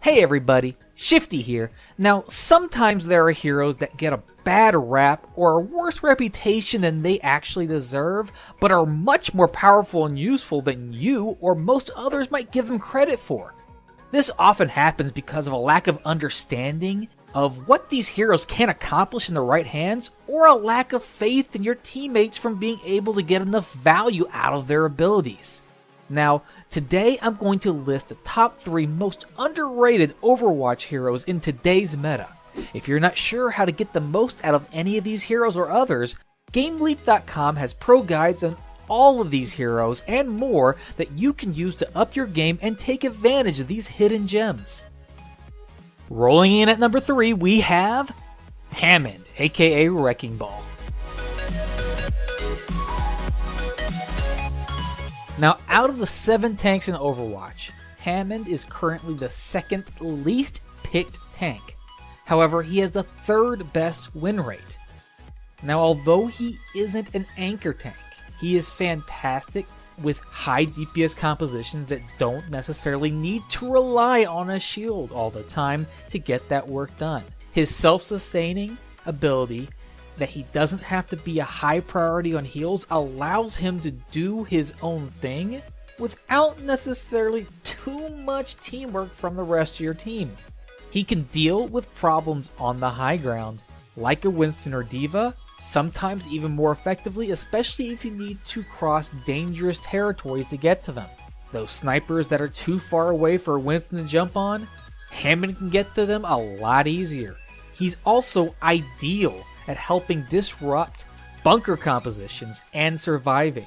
Hey everybody, Shifty here. Now, sometimes there are heroes that get a bad rap or a worse reputation than they actually deserve, but are much more powerful and useful than you or most others might give them credit for. This often happens because of a lack of understanding of what these heroes can accomplish in the right hands, or a lack of faith in your teammates from being able to get enough value out of their abilities. Now, today I'm going to list the top 3 most underrated Overwatch heroes in today's meta. If you're not sure how to get the most out of any of these heroes or others, GameLeap.com has pro guides on all of these heroes and more that you can use to up your game and take advantage of these hidden gems. Rolling in at number 3, we have Hammond, aka Wrecking Ball. Now, out of the 7 tanks in Overwatch, Hammond is currently the second least picked tank. However, he has the 3rd best win rate. Now, although he isn't an anchor tank, he is fantastic with high DPS compositions that don't necessarily need to rely on a shield all the time to get that work done. His self-sustaining ability that he doesn't have to be a high priority on heals allows him to do his own thing without necessarily too much teamwork from the rest of your team. He can deal with problems on the high ground, like a Winston or Diva, sometimes even more effectively, especially if you need to cross dangerous territories to get to them. Those snipers that are too far away for Winston to jump on, Hammond can get to them a lot easier. He's also ideal at helping disrupt bunker compositions and surviving.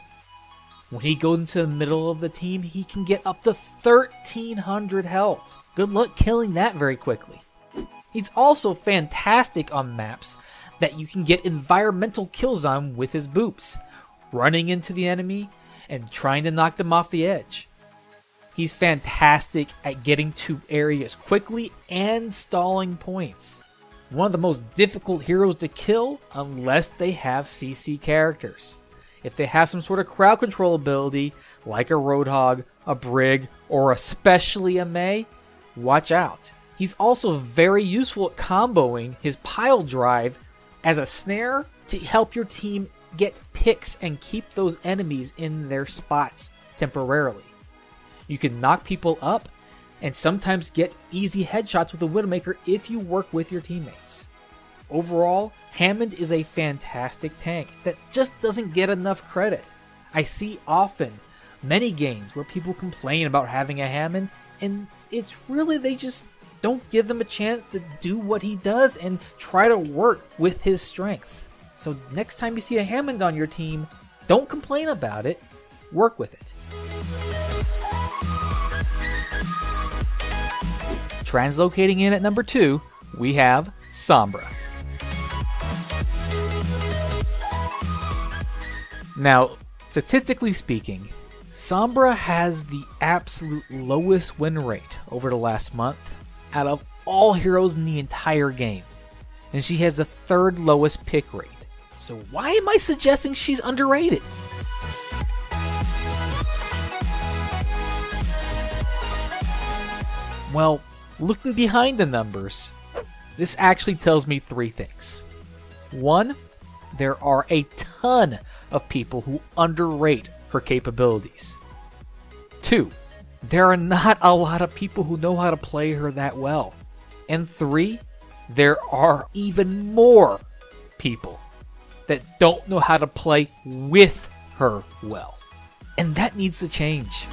When he goes into the middle of the team, he can get up to 1300 health. Good luck killing that very quickly. He's also fantastic on maps that you can get environmental kills on with his boops, running into the enemy and trying to knock them off the edge. He's fantastic at getting to areas quickly and stalling points. One of the most difficult heroes to kill unless they have CC characters. If they have some sort of crowd control ability, like a Roadhog, a Brig, or especially a Mei, watch out. He's also very useful at comboing his pile drive as a snare to help your team get picks and keep those enemies in their spots temporarily. You can knock people up and sometimes get easy headshots with the Widowmaker if you work with your teammates. Overall, Hammond is a fantastic tank that just doesn't get enough credit. I see often many games where people complain about having a Hammond, and it's really they just don't give them a chance to do what he does and try to work with his strengths. So next time you see a Hammond on your team, don't complain about it, work with it. Translocating in at number 2, we have Sombra. Now, statistically speaking, Sombra has the absolute lowest win rate over the last month out of all heroes in the entire game, and she has the 3rd lowest pick rate. So why am I suggesting she's underrated? Well, looking behind the numbers, this actually tells me 3 things. 1, there are a ton of people who underrate her capabilities. 2, there are not a lot of people who know how to play her that well. And 3, there are even more people that don't know how to play with her well. And that needs to change.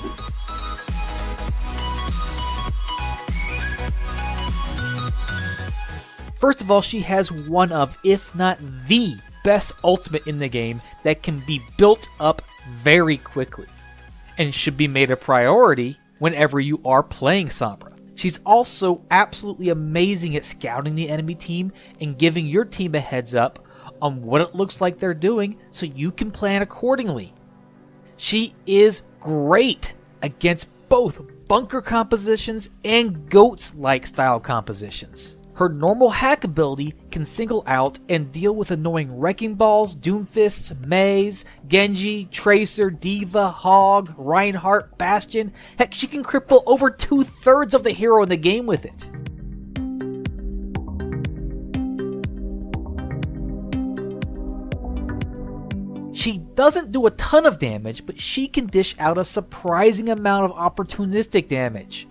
First of all, she has one of, if not the best ultimate in the game that can be built up very quickly and should be made a priority whenever you are playing Sombra. She's also absolutely amazing at scouting the enemy team and giving your team a heads up on what it looks like they're doing so you can plan accordingly. She is great against both bunker compositions and goats-like style compositions. Her normal hack ability can single out and deal with annoying Wrecking Balls, Doomfists, Maze, Genji, Tracer, D.Va, Hog, Reinhardt, Bastion. Heck, she can cripple over 2/3 of the hero in the game with it. She doesn't do a ton of damage, but she can dish out a surprising amount of opportunistic damage.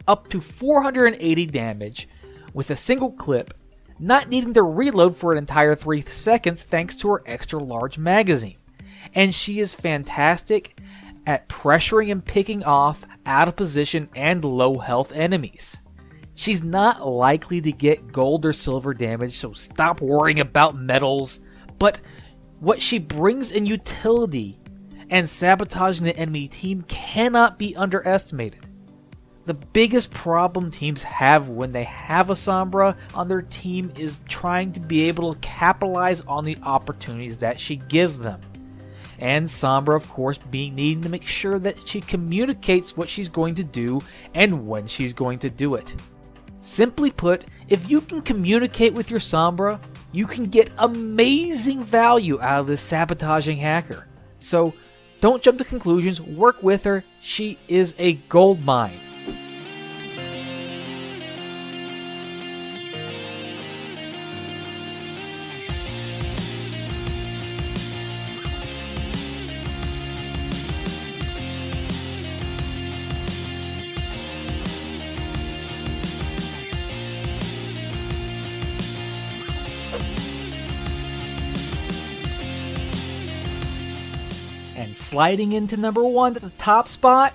Up to 480 damage with a single clip, not needing to reload for an entire 3 seconds thanks to her extra large magazine. And she is fantastic at pressuring and picking off out of position and low health enemies. She's not likely to get gold or silver damage, so stop worrying about medals, but what she brings in utility and sabotaging the enemy team cannot be underestimated. The biggest problem teams have when they have a Sombra on their team is trying to be able to capitalize on the opportunities that she gives them. And Sombra, of course, needing to make sure that she communicates what she's going to do and when she's going to do it. Simply put, if you can communicate with your Sombra, you can get amazing value out of this sabotaging hacker. So don't jump to conclusions, work with her, she is a gold mine. And sliding into number 1 at the top spot,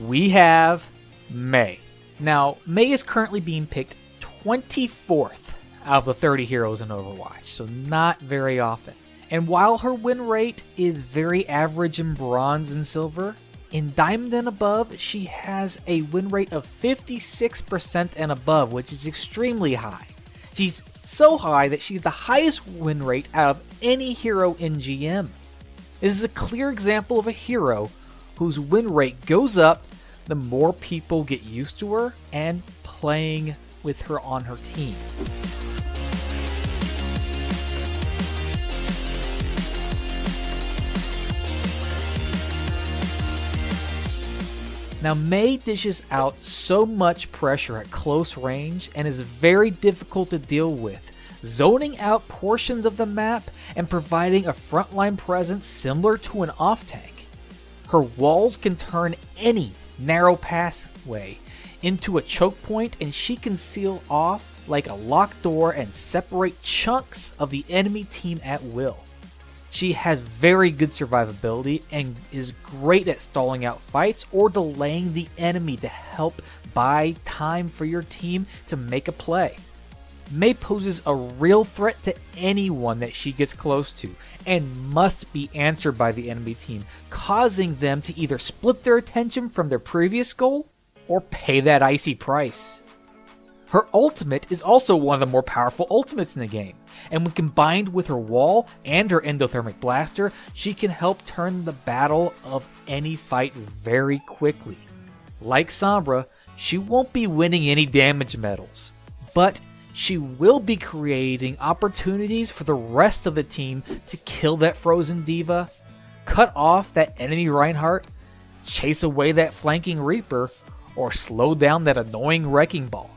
we have Mei. Now, Mei is currently being picked 24th out of the 30 heroes in Overwatch, so not very often. And while her win rate is very average in bronze and silver, in diamond and above, she has a win rate of 56% and above, which is extremely high. She's so high that she's the highest win rate out of any hero in GM. This is a clear example of a hero whose win rate goes up the more people get used to her and playing with her on her team. Now, Mei dishes out so much pressure at close range and is very difficult to deal with, zoning out portions of the map and providing a frontline presence similar to an off-tank. Her walls can turn any narrow pathway into a choke point, and she can seal off like a locked door and separate chunks of the enemy team at will. She has very good survivability and is great at stalling out fights or delaying the enemy to help buy time for your team to make a play. Mei poses a real threat to anyone that she gets close to and must be answered by the enemy team, causing them to either split their attention from their previous goal or pay that icy price. Her ultimate is also one of the more powerful ultimates in the game, and when combined with her wall and her endothermic blaster, she can help turn the battle of any fight very quickly. Like Sombra, she won't be winning any damage medals, but she will be creating opportunities for the rest of the team to kill that frozen D.Va, cut off that enemy Reinhardt, chase away that flanking Reaper, or slow down that annoying Wrecking Ball.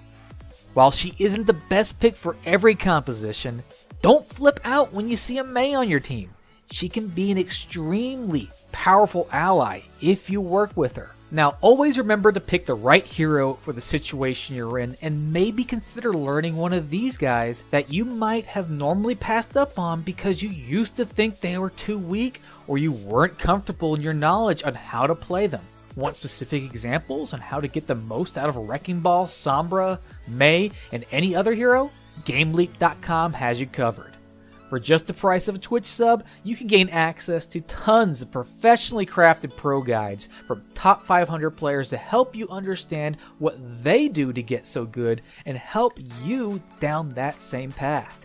While she isn't the best pick for every composition, don't flip out when you see a Mei on your team. She can be an extremely powerful ally if you work with her. Now, always remember to pick the right hero for the situation you're in, and maybe consider learning one of these guys that you might have normally passed up on because you used to think they were too weak or you weren't comfortable in your knowledge on how to play them. Want specific examples on how to get the most out of a Wrecking Ball, Sombra, Mei, and any other hero? GameLeak.com has you covered. For just the price of a Twitch sub, you can gain access to tons of professionally crafted pro guides from top 500 players to help you understand what they do to get so good and help you down that same path.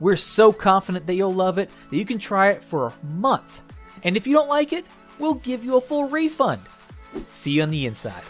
We're so confident that you'll love it that you can try it for a month. And if you don't like it, we'll give you a full refund. See you on the inside.